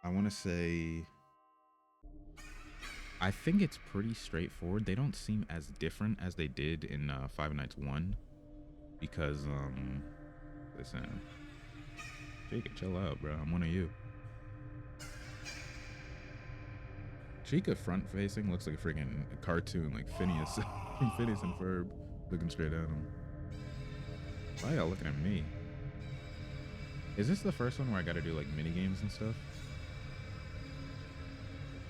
I want to say I think it's pretty straightforward. They don't seem as different as they did in Five Nights 1 because listen, Chica, chill out, bro. I'm one of you. Chica front facing looks like a freaking cartoon, like Phineas from Phineas and Ferb, looking straight at him. Why y'all looking at me? Is this the first one where I got to do like mini games and stuff?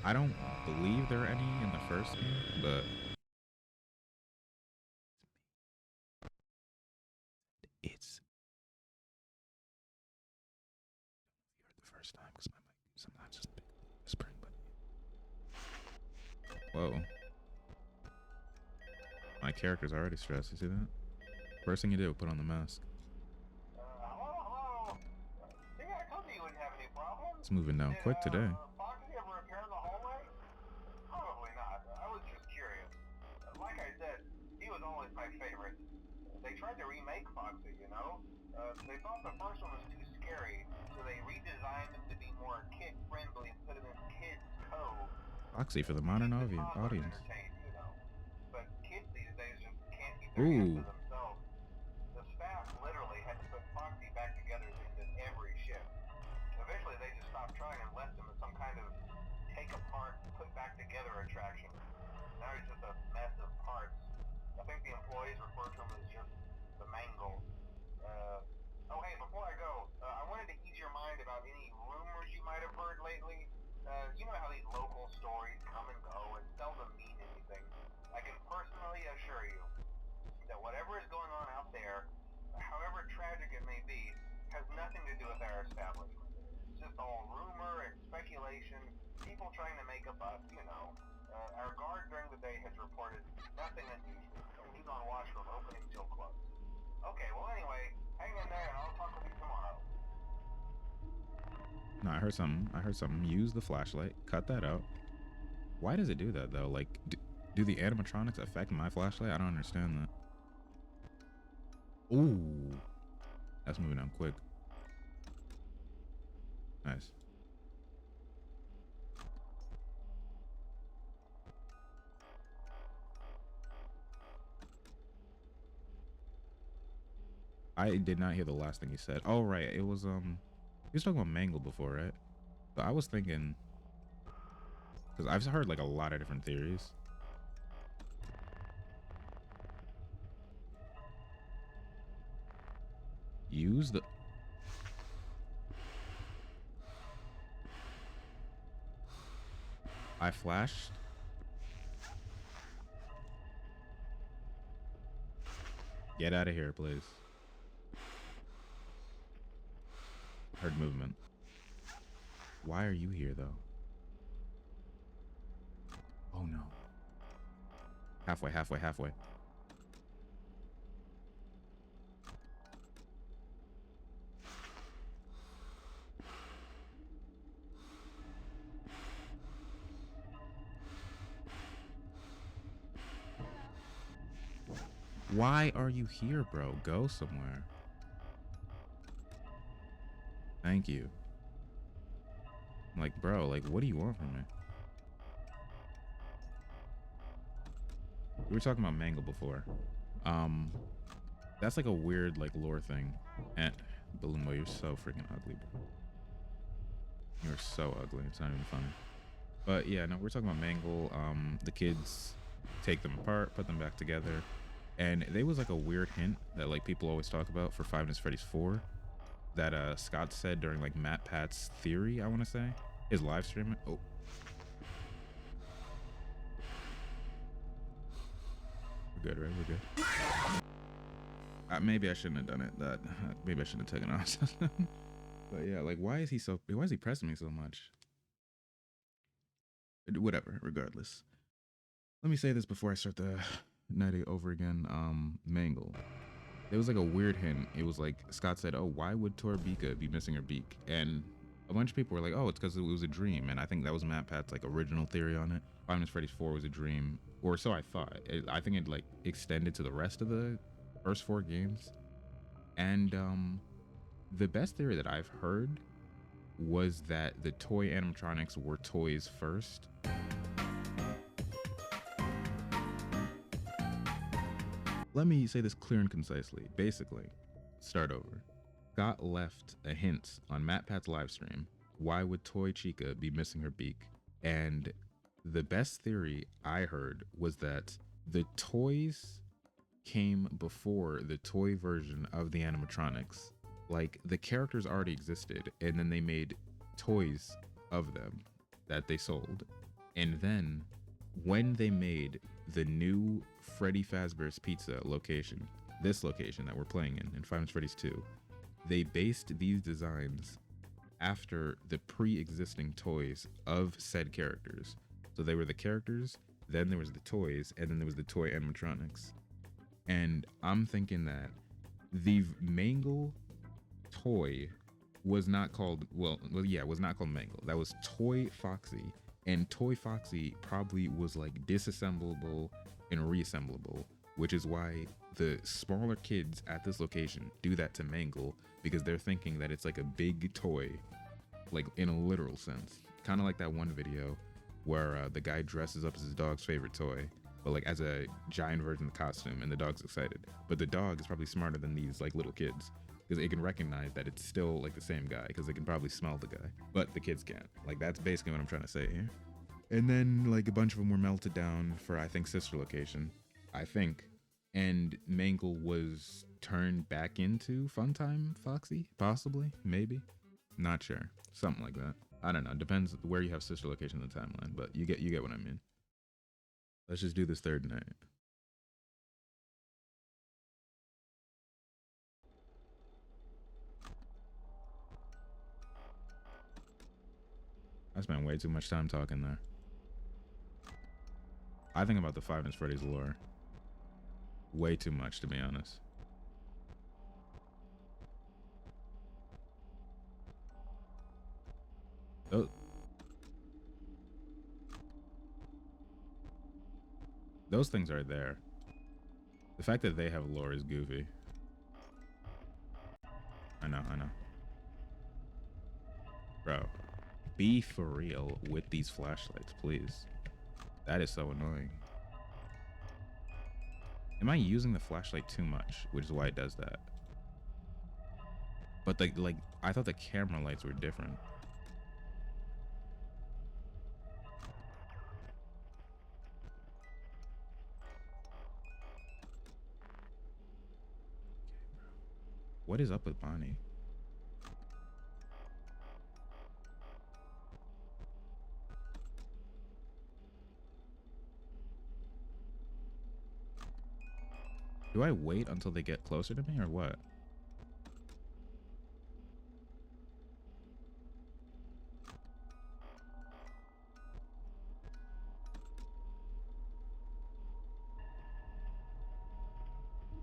I don't believe there are any in the first game, but it's the first time because my mic sometimes just whispering. But whoa, my character's already stressed. You see that? First thing you did was put on the mask. Hello? See, I told you wouldn't have any problems. It's moving down quick today. Foxy ever repair the hallway? Probably not. I was just curious. Like I said, he was always my favorite. They tried to remake Foxy, you know? They thought the first one was too scary, so they redesigned him to be more kid-friendly and put him in Kids Cove. Foxy for the modern audience. Entertained, you know? But kids these days just can't keep their hands Ooh. to themselves. The staff literally had to put Foxy back together in every shift. Eventually, they just stopped trying and left him as some kind of take apart, put back together attraction. Now he's just a mess of parts. I think the employees refer to him as just the mangle. Oh hey, before I go, I wanted to ease your mind about any rumors you might have heard lately. You know how these local stories come and go and seldom mean anything. I can personally assure you that whatever is going on out there, however tragic it may be, has nothing to do with our establishment. It's just all rumor and speculation, people trying to make a buck, you know. Our guard during the day has reported nothing unusual, and he's on watch from opening till close. Okay, well anyway, hang in there and I'll talk with you tomorrow. No, I heard something. Use the flashlight. Cut that out. Why does it do that though? Like, do the animatronics affect my flashlight? I don't understand that. Ooh, that's moving on quick. Nice. I did not hear the last thing he said. Oh right, it was he was talking about Mangle before, right? But I was thinking, because I've heard like a lot of different theories. Use the I flashed. Get out of here, please. Heard movement. Why are you here though? Oh no. Halfway. Why are you here, bro? Go somewhere. Thank you. I'm like, bro, like, what do you want from me? We were talking about Mangle before. That's like a weird, like, lore thing. And Balloonboy, you're so freaking ugly, bro. You're so ugly. It's not even funny. But yeah, no, we're talking about Mangle. The kids take them apart, put them back together. And there was like a weird hint that like people always talk about for Five Nights at Freddy's 4 that Scott said during like Matt Pat's theory, I want to say, his live stream. Oh. We're good, right? We're good. Maybe I shouldn't have done it. Maybe I shouldn't have taken it off. But yeah, like why is he pressing me so much? Whatever, regardless. Let me say this before I start the night over again. Mangle. There was like a weird hint. It was like Scott said, "Oh, why would Torabika be missing her beak?" And a bunch of people were like, "Oh, it's because it was a dream." And I think that was Matt Pat's like original theory on it. Five Nights at Freddy's 4 was a dream, or so I thought. I think it like extended to the rest of the first 4 games. And the best theory that I've heard was that the toy animatronics were toys first. Let me say this clear and concisely. Basically, start over. Scott left a hint on MatPat's live stream. Why would Toy Chica be missing her beak? And the best theory I heard was that the toys came before the toy version of the animatronics. Like, the characters already existed, and then they made toys of them that they sold. And then when they made the new Freddy Fazbear's Pizza location, this location that we're playing in Five Nights at Freddy's 2, they based these designs after the pre-existing toys of said characters. So they were the characters, then there was the toys, and then there was the toy animatronics. And I'm thinking that the Mangle toy was not called, was not called Mangle. That was Toy Foxy. And Toy Foxy probably was like disassemblable and reassemblable, which is why the smaller kids at this location do that to Mangle, because they're thinking that it's like a big toy, like in a literal sense. Kind of like that one video where the guy dresses up as his dog's favorite toy, but like as a giant version of the costume, and the dog's excited. But the dog is probably smarter than these like little kids, because it can recognize that it's still like the same guy, because it can probably smell the guy, but the kids can't. Like, that's basically what I'm trying to say here. And then like a bunch of them were melted down for, I think, sister location, I think. And Mangle was turned back into Funtime Foxy, possibly, maybe, not sure, something like that. I don't know. Depends where you have sister location in the timeline, but you get what I mean. Let's just do this third night. I spent way too much time talking there. I think about the Five Nights at Freddy's lore way too much, to be honest. Those things are there. The fact that they have lore is goofy. I know. Bro, be for real with these flashlights, please. That is so annoying. Am I using the flashlight too much, which is why it does that? But like I thought the camera lights were different. What is up with Bonnie? Do I wait until they get closer to me or what?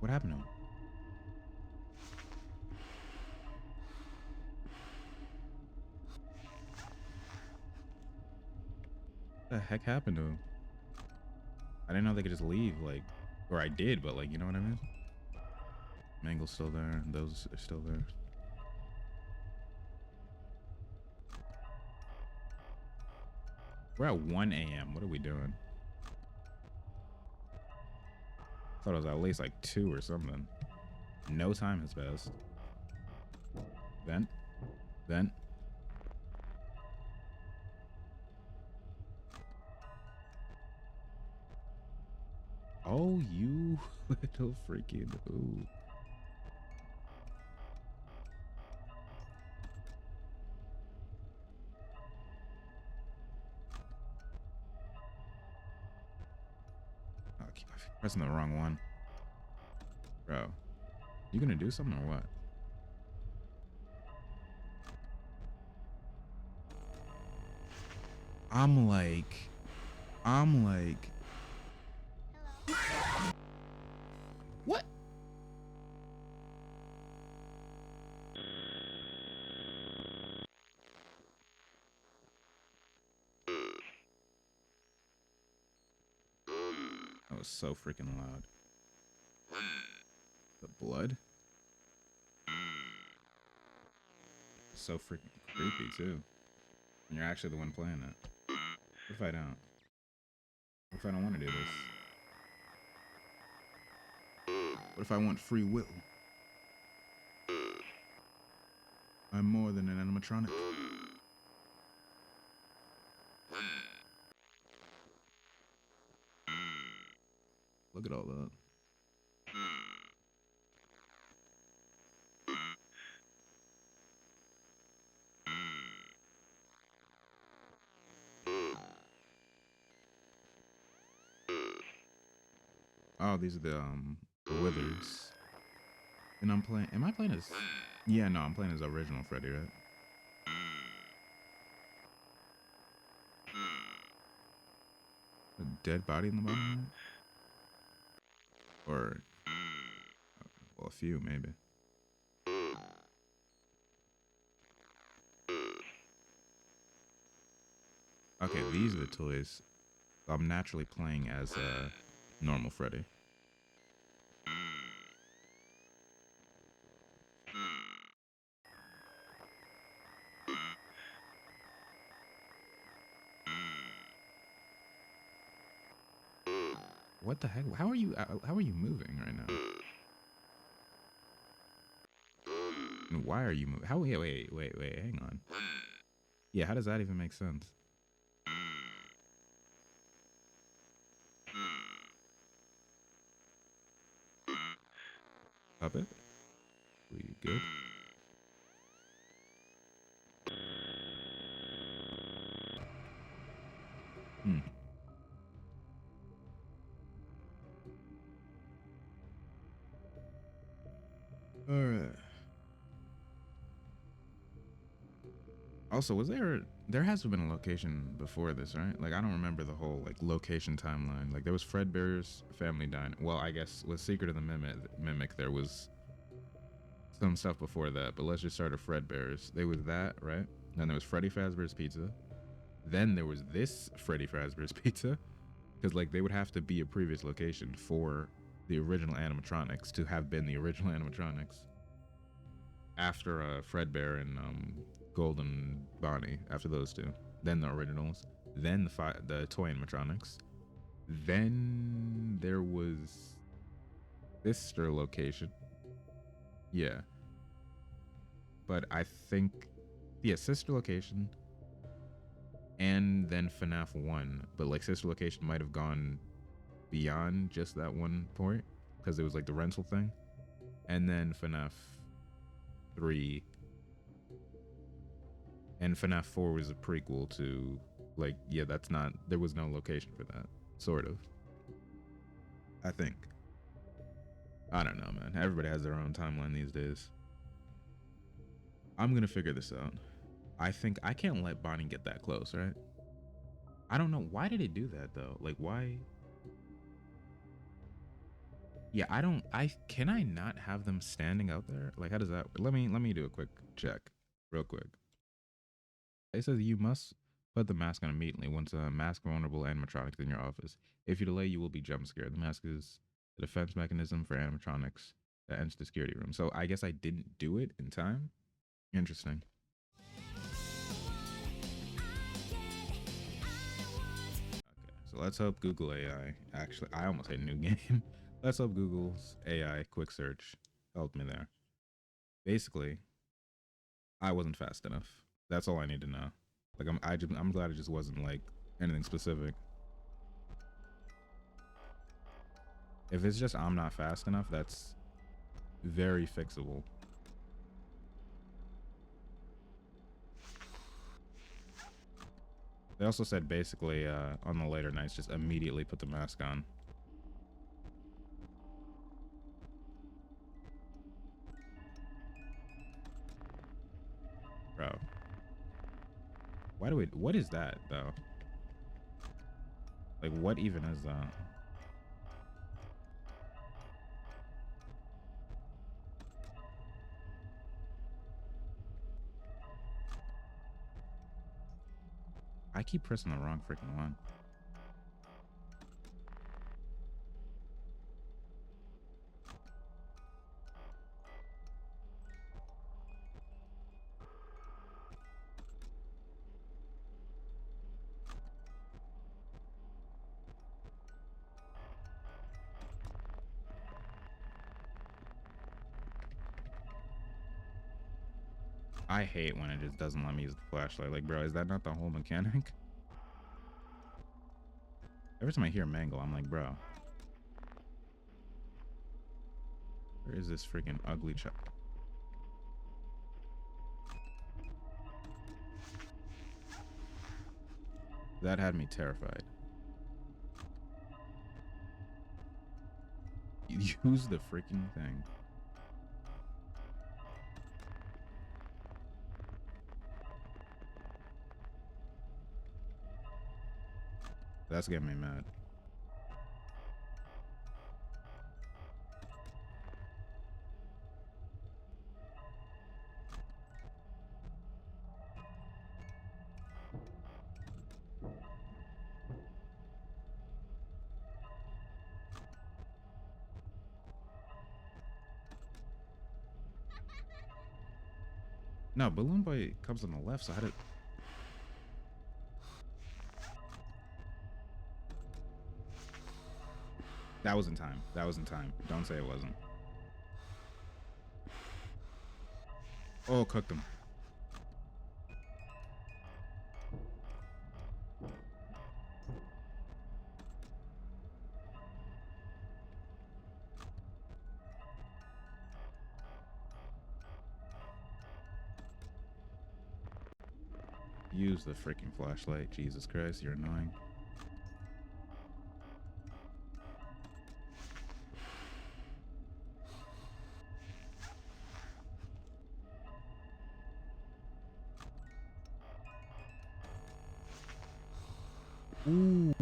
What happened to him? What the heck happened to him? I didn't know they could just leave, like, or I did, but like, you know what I mean? Mangle's still there. Those are still there. We're at 1 a.m. What are we doing? Thought it was at least like 2 or something. No time has passed. Vent. Oh, you little freaking ooh. Oh, I keep pressing the wrong one. Bro, you gonna do something or what? I'm like, what? That was so freaking loud. The blood? so freaking creepy too. And you're actually the one playing it. What if I don't? What if I don't want to do this? What if I want free will? I'm more than an animatronic. Look at all that. Oh, these are the withers. And I'm playing. Am I playing as? Yeah, no, I'm playing as original Freddy, right? A dead body in the bottom, right? Or well, a few maybe. Okay, these are the toys. I'm naturally playing as normal Freddy. What the heck? How are you moving right now? And why are you moving? How? Wait. Hang on. Yeah, how does that even make sense? Puppet? We good? Hmm. All right. Also, was there has to have been a location before this, right? Like I don't remember the whole like location timeline. Like there was Fredbear's Family Diner. Well, I guess with Secret of the Mimic there was some stuff before that, but let's just start at Fredbear's. There was that, right? Then there was Freddy Fazbear's Pizza. Then there was this Freddy Fazbear's Pizza, because like they would have to be a previous location for the original animatronics to have been the original animatronics. After Fredbear and Golden Bonnie, after those two, then the originals, then the toy animatronics, then there was Sister location. Yeah, but I think yeah, Sister location, and then FNAF 1. But like Sister location might have gone beyond just that one point because it was like the rental thing, and then FNAF 3 and FNAF 4 was a prequel to like yeah, that's not there was no location for that sort of. I think. I don't know, man. Everybody has their own timeline these days. I'm gonna figure this out. I think I can't let Bonnie get that close, right? I don't know. Why did it do that though? Like why? Yeah, I don't can I not have them standing out there? Like how does that let me do a quick check. Real quick. It says you must put the mask on immediately once a mask vulnerable animatronics in your office. If you delay, you will be jump scared. The mask is the defense mechanism for animatronics that enters the security room. So I guess I didn't do it in time. Interesting. Okay, so let's hope Google AI actually. I almost hit a new game. Let's hope Google's AI quick search helped me there. Basically, I wasn't fast enough. That's all I need to know. Like I'm glad it just wasn't like anything specific. If it's just I'm not fast enough, that's very fixable. They also said basically on the later nights, just immediately put the mask on. Bro. What is that though? Like what even is that? I keep pressing the wrong freaking one. I hate when it just doesn't let me use the flashlight. Like, bro, is that not the whole mechanic? Every time I hear Mangle, I'm like, bro, where is this freaking ugly child? That had me terrified. Use the freaking thing. That's getting me mad. No, Balloon Boy comes on the left, so how did... That was in time. That was in time. Don't say it wasn't. Oh, cooked him. Use the freaking flashlight. Jesus Christ, you're annoying. Ooh.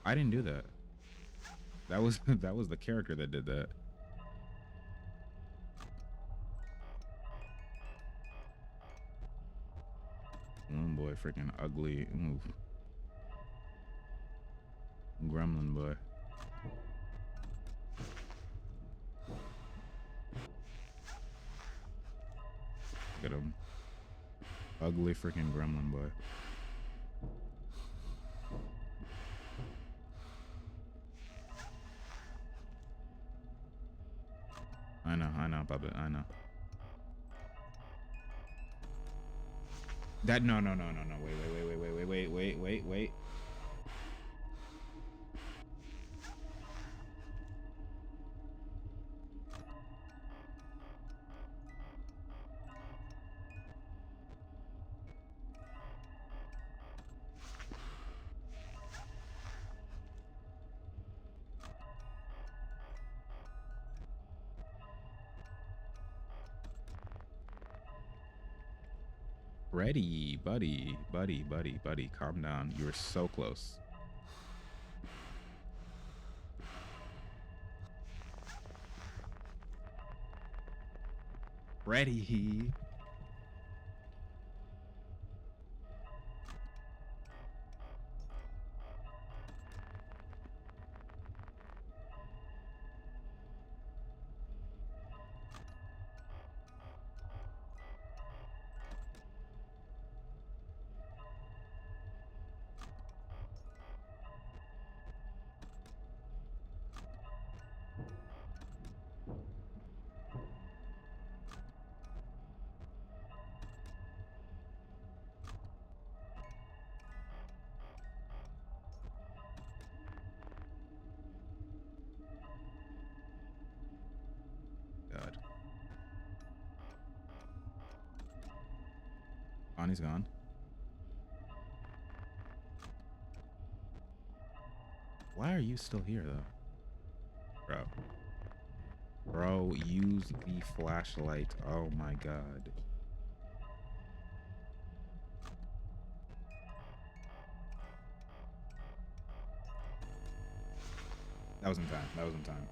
I didn't do that. That was that was the character that did that. Balloon Boy, freaking ugly. Ooh. Gremlin Boy. Look at him. Ugly freaking Gremlin Boy. I know, puppet, I know. That, no, wait. Freddy, buddy, calm down. You were so close. Freddy. God. Bonnie's gone. Why are you still here, though? Bro, use the flashlight. Oh my God. That was in time.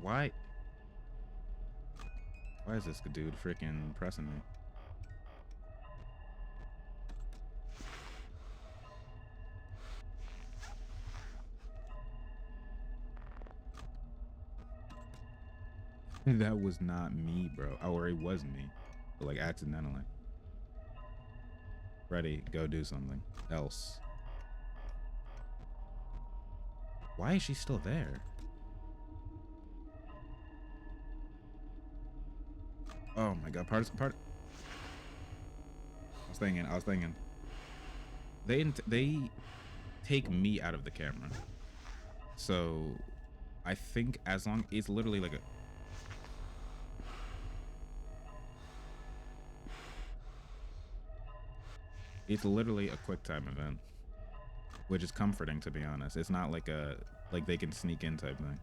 Why? Why is this dude freaking pressing me? That was not me, bro. Oh, or it was me, but like accidentally. Freddy, go do something else. Why is she still there? Oh my god, part. I was thinking. They take me out of the camera. So I think as long it's literally like a quick time event, which is comforting to be honest. It's not like a like they can sneak in type thing.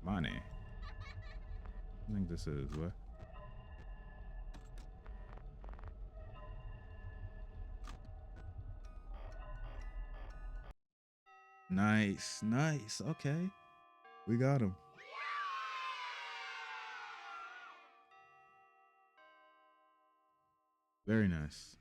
Money. I think this is what. Nice, nice. Okay, we got him. Very nice.